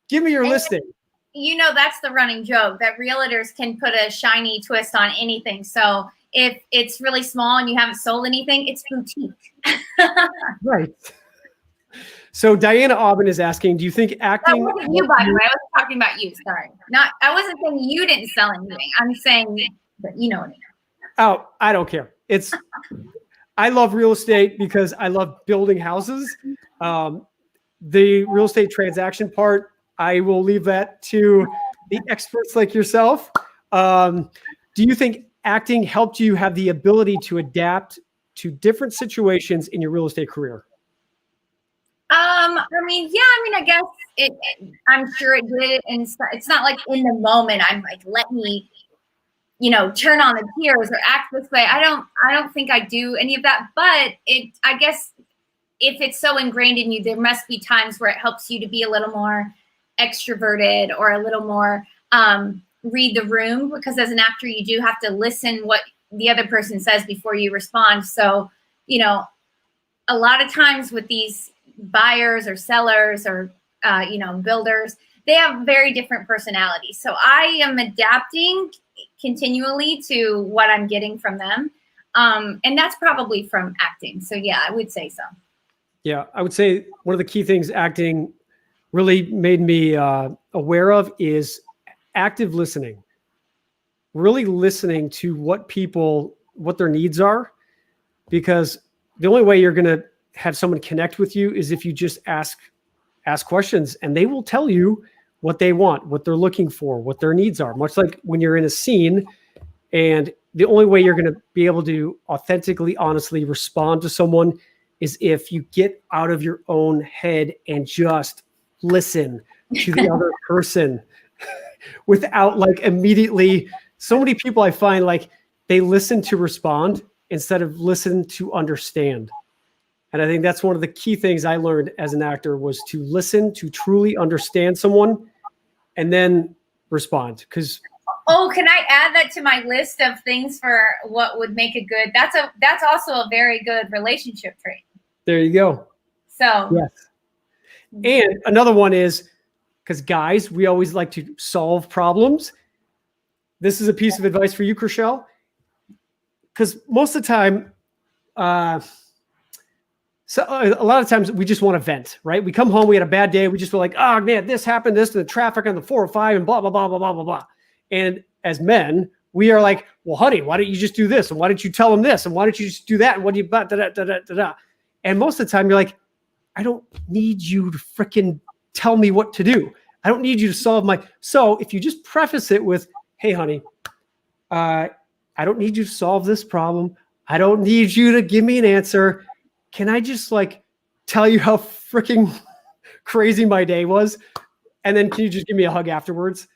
give me your listing. That's the running joke, that realtors can put a shiny twist on anything. So if it's really small and you haven't sold anything, it's boutique. Right. So Diana Aubin is asking, do you think acting? That wasn't you, by the way. I was talking about you. Sorry. I wasn't saying you didn't sell anything. I'm saying that you know what I mean. Oh, I don't care. I love real estate because I love building houses. The real estate transaction part, I will leave that to the experts like yourself. Do you think acting helped you have the ability to adapt to different situations in your real estate career? I guess I'm sure it did. And it's not like in the moment I'm like, let me, turn on the tears or act this way. I don't think I do any of that, but I guess if it's so ingrained in you, there must be times where it helps you to be a little more extroverted or a little more, read the room, because as an actor, you do have to listen what the other person says before you respond. So, a lot of times with these buyers or sellers or, builders, they have very different personalities. So I am adapting continually to what I'm getting from them. And that's probably from acting. So yeah, I would say so. Yeah, I would say one of the key things acting really made me aware of is active listening. Really listening to what their needs are, because the only way you're going to have someone connect with you is if you just ask questions, and they will tell you what they want, what they're looking for, what their needs are. Much like when you're in a scene, and the only way you're going to be able to authentically, honestly respond to someone is if you get out of your own head and just listen to the other person without like immediately. So many people I find like they listen to respond instead of listen to understand. And I think that's one of the key things I learned as an actor was to listen, to truly understand someone and then respond. Because oh, can I add that to my list of things for what would make a good, that's also a very good relationship trait. There you go. So yes. And another one is, because guys, we always like to solve problems. This is a piece of advice for you, Chrishell. Because most of the time, so a lot of times we just want to vent, right? We come home, we had a bad day. We just feel like, oh man, this happened, this, and the traffic on the 405 and blah, blah, blah, blah, blah, blah, blah. And as men, we are like, well, honey, why don't you just do this? And why don't you tell him this? And why don't you just do that? And what do you, da, da, da, da, da, da. And most of the time you're like, I don't need you to freaking tell me what to do. I don't need you to solve my, so if you just preface it with, hey, honey, I don't need you to solve this problem. I don't need you to give me an answer. Can I just like tell you how freaking crazy my day was? And then can you just give me a hug afterwards?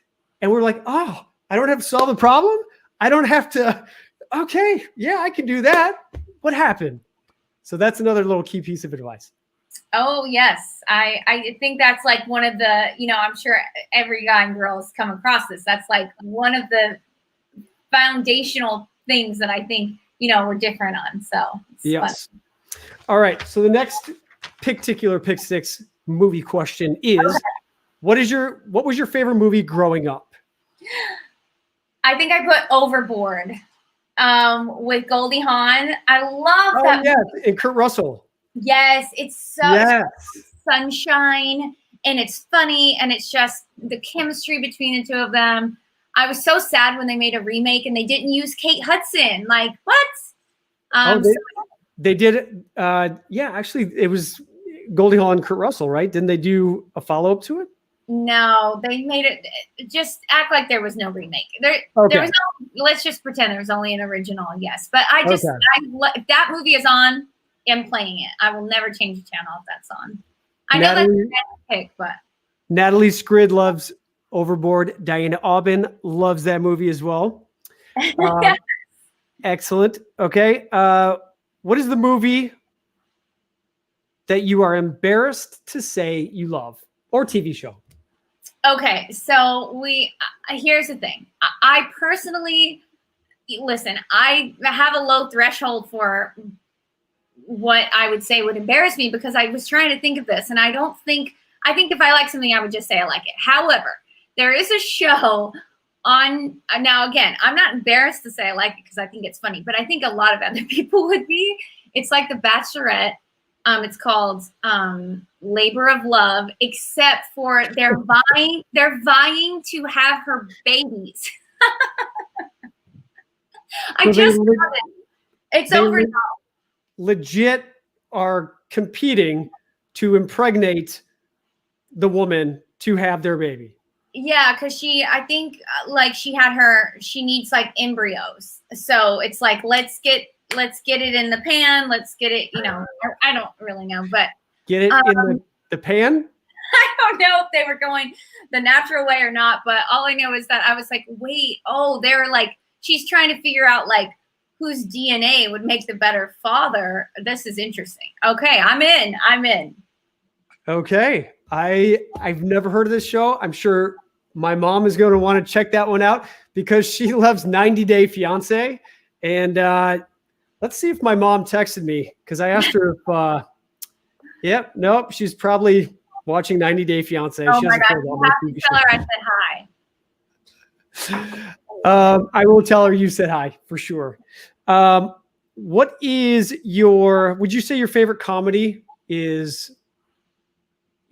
And we're like, oh, I don't have to solve the problem. I don't have to. Okay. Yeah, I can do that. What happened? So that's another little key piece of advice. Oh, yes. I think that's like one of the, you know, I'm sure every guy and girl has come across this. That's like one of the foundational things that I think, you know, we're different on. So yes. Fun. All right. So the next particular Pick Six movie question is, okay. What was your favorite movie growing up? I think I put Overboard with Goldie Hawn. I love that movie. And Kurt Russell. Yes, it's so sunshine and it's funny and it's just the chemistry between the two of them. I was so sad when they made a remake and they didn't use Kate Hudson. Like, what? They did. Actually, it was Goldie Hawn and Kurt Russell, right? Didn't they do a follow-up to it? No, they made it. Just act like there was no remake. There was no. Let's just pretend there was only an original. Yes, but if that movie is on, I'm playing it. I will never change the channel if that's on. I know that's a pick, but Natalie Scrid loves Overboard. Diana Aubin loves that movie as well. Excellent. Okay. What is the movie that you are embarrassed to say you love, or TV show? Okay, so here's the thing. I personally, listen, I have a low threshold for what I would say would embarrass me because I was trying to think of this, and I think if I like something, I would just say I like it. However, there is a show on, now again, I'm not embarrassed to say I like it because I think it's funny, but I think a lot of other people would be. It's like The Bachelorette. It's called Labor of Love, except for they're vying to have her babies. It's over now. Legit are competing to impregnate the woman to have their baby. Yeah, because I think she needs like embryos. So it's like, let's get it in the pan. Let's get it, I don't really know, but get it in the pan. I don't know if they were going the natural way or not, but all I know is that I was like, wait, they're like, she's trying to figure out like whose DNA would make the better father. This is interesting. Okay, I'm in. Okay. I've never heard of this show. I'm sure my mom is going to want to check that one out because she loves 90 Day Fiance. And let's see if my mom texted me because I asked her if, nope, she's probably watching 90 Day Fiance. Oh my God, you have to tell her I said hi. I will tell her you said hi for sure. What is would you say your favorite comedy is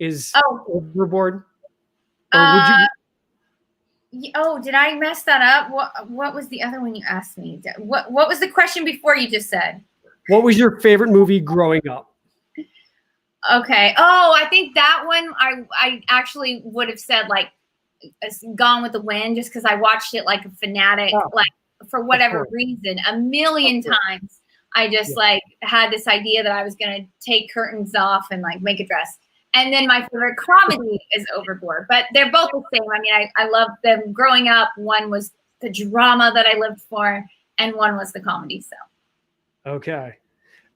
Overboard? Did I mess that up? What was the other one you asked me? What was the question before you just said? What was your favorite movie growing up? Okay. I think that one I actually would have said like Gone with the Wind, just because I watched it like a fanatic, like for whatever reason, a million times. I just like had this idea that I was going to take curtains off and like make a dress. And then my favorite comedy is Overboard, but they're both the same. I mean, I love them growing up. One was the drama that I lived for, and one was the comedy. So, okay.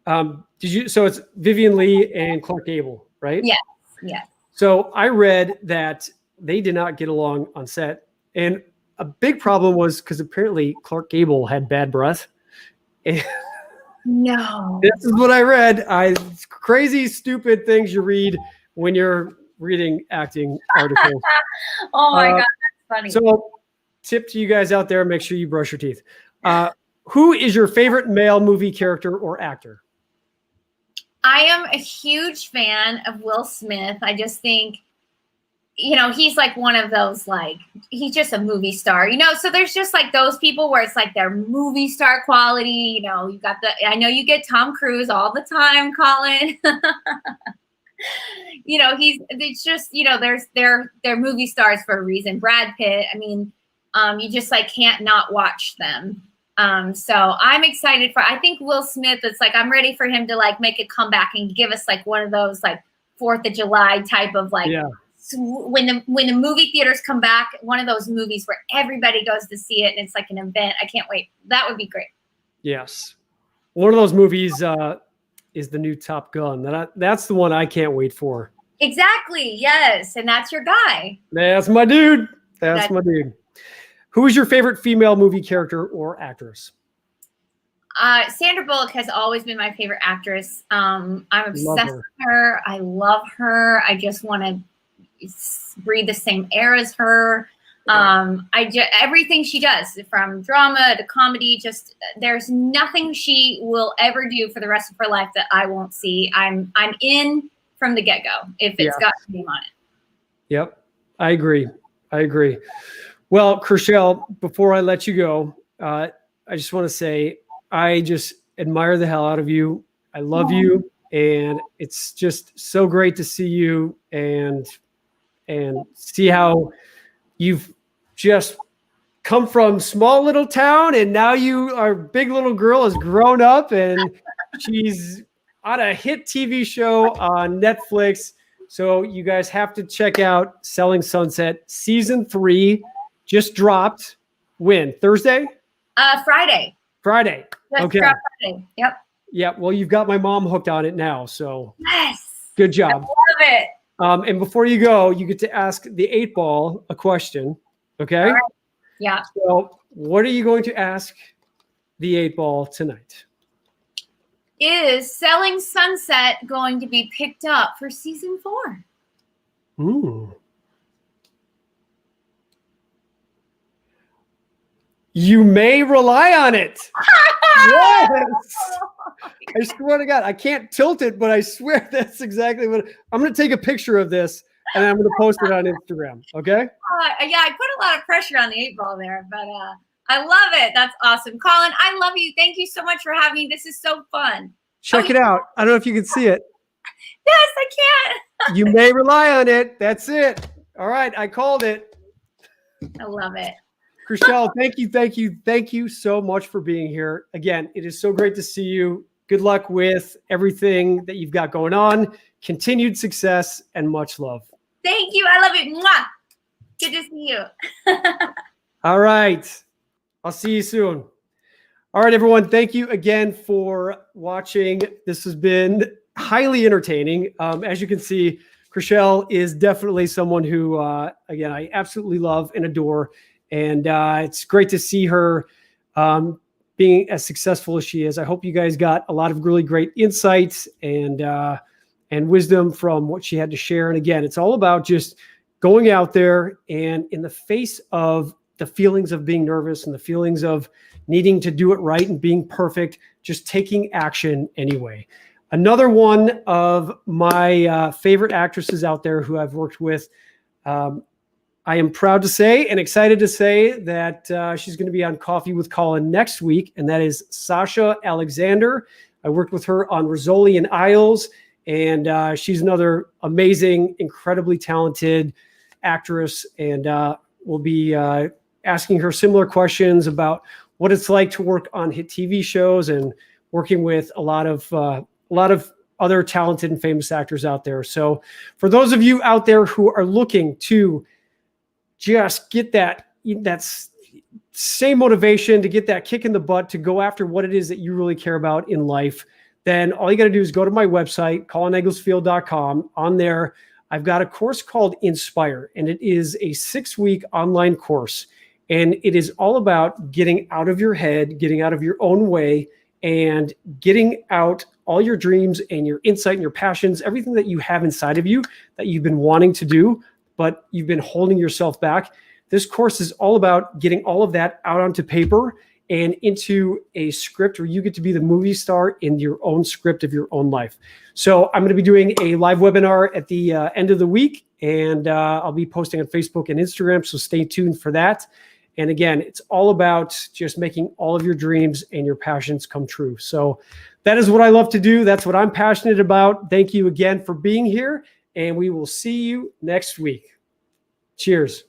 So it's Vivian Leigh and Clark Gable, right? Yes. Yes. So I read that they did not get along on set, and a big problem was because apparently Clark Gable had bad breath. And no, this is what I read. It's crazy, stupid things you read when you're reading acting articles. Oh my God, that's funny. So, tip to you guys out there: make sure you brush your teeth. Who is your favorite male movie character or actor? I am a huge fan of Will Smith. I just think, he's like one of those, like, he's just a movie star, so there's just like those people where it's like their movie star quality, you got I know you get Tom Cruise all the time, Colin. It's just, they're movie stars for a reason. Brad Pitt, I mean, you just like can't not watch them. So I'm excited I think Will Smith, it's like, I'm ready for him to like make a comeback and give us like one of those like 4th of July type of like, when the movie theaters come back, one of those movies where everybody goes to see it and it's like an event. I can't wait. That would be great. Yes. One of those movies is the new Top Gun. That's the one I can't wait for. Exactly. Yes. And that's your guy. That's my dude. That's my dude. Who is your favorite female movie character or actress? Sandra Bullock has always been my favorite actress. I'm obsessed with her. I love her. I just want to breathe the same air as her. Everything she does, from drama to comedy, just there's nothing she will ever do for the rest of her life that I won't see. I'm in from the get-go if it's got her name on it. Yep, I agree. Well, Chrishell, before I let you go, I just want to say I just admire the hell out of you. I love you, and it's just so great to see you and see how you've just come from small little town, and now our big little girl has grown up, and she's on a hit TV show on Netflix. So you guys have to check out Selling Sunset. Season 3 just dropped. When? Thursday? Friday. Friday. Okay. Friday. Yep. Yeah. Well, you've got my mom hooked on it now. So yes. Good job. I love it. And before you go, you get to ask the 8 Ball a question. Okay. All right. Yeah. So what are you going to ask the 8 Ball tonight? Is Selling Sunset going to be picked up for season 4? Ooh. You may rely on it. Yes. I swear to God, I can't tilt it, but I swear that's exactly what I'm going to take a picture of this and I'm going to post it on Instagram. Okay. Yeah, I put a lot of pressure on the 8 Ball there, but I love it. That's awesome. Colin, I love you. Thank you so much for having me. This is so fun. Check it out. I don't know if you can see it. Yes, I can. You may rely on it. That's it. All right. I called it. I love it. Chrishell, thank you so much for being here. Again, it is so great to see you. Good luck with everything that you've got going on. Continued success and much love. Thank you. I love it. Mwah. Good to see you. All right. I'll see you soon. All right, everyone. Thank you again for watching. This has been highly entertaining. As you can see, Chrishell is definitely someone who, again, I absolutely love and adore. And it's great to see her being as successful as she is. I hope you guys got a lot of really great insights and wisdom from what she had to share. And again, it's all about just going out there and in the face of the feelings of being nervous and the feelings of needing to do it right and being perfect, just taking action anyway. Another one of my favorite actresses out there who I've worked with, I am proud to say and excited to say that she's going to be on Coffee with Colin next week, and that is Sasha Alexander. I worked with her on Rizzoli and Isles, and she's another amazing, incredibly talented actress, and we'll be asking her similar questions about what it's like to work on hit TV shows and working with a lot of other talented and famous actors out there. So for those of you out there who are looking to just get that's same motivation, to get that kick in the butt, to go after what it is that you really care about in life, then all you got to do is go to my website, colinegglesfield.com. On there, I've got a course called Inspire, and it is a 6-week online course. And it is all about getting out of your head, getting out of your own way, and getting out all your dreams and your insight and your passions, everything that you have inside of you that you've been wanting to do, but you've been holding yourself back. This course is all about getting all of that out onto paper and into a script where you get to be the movie star in your own script of your own life. So I'm going to be doing a live webinar at the end of the week, and I'll be posting on Facebook and Instagram, so stay tuned for that. And again, it's all about just making all of your dreams and your passions come true. So that is what I love to do. That's what I'm passionate about. Thank you again for being here, and we will see you next week. Cheers.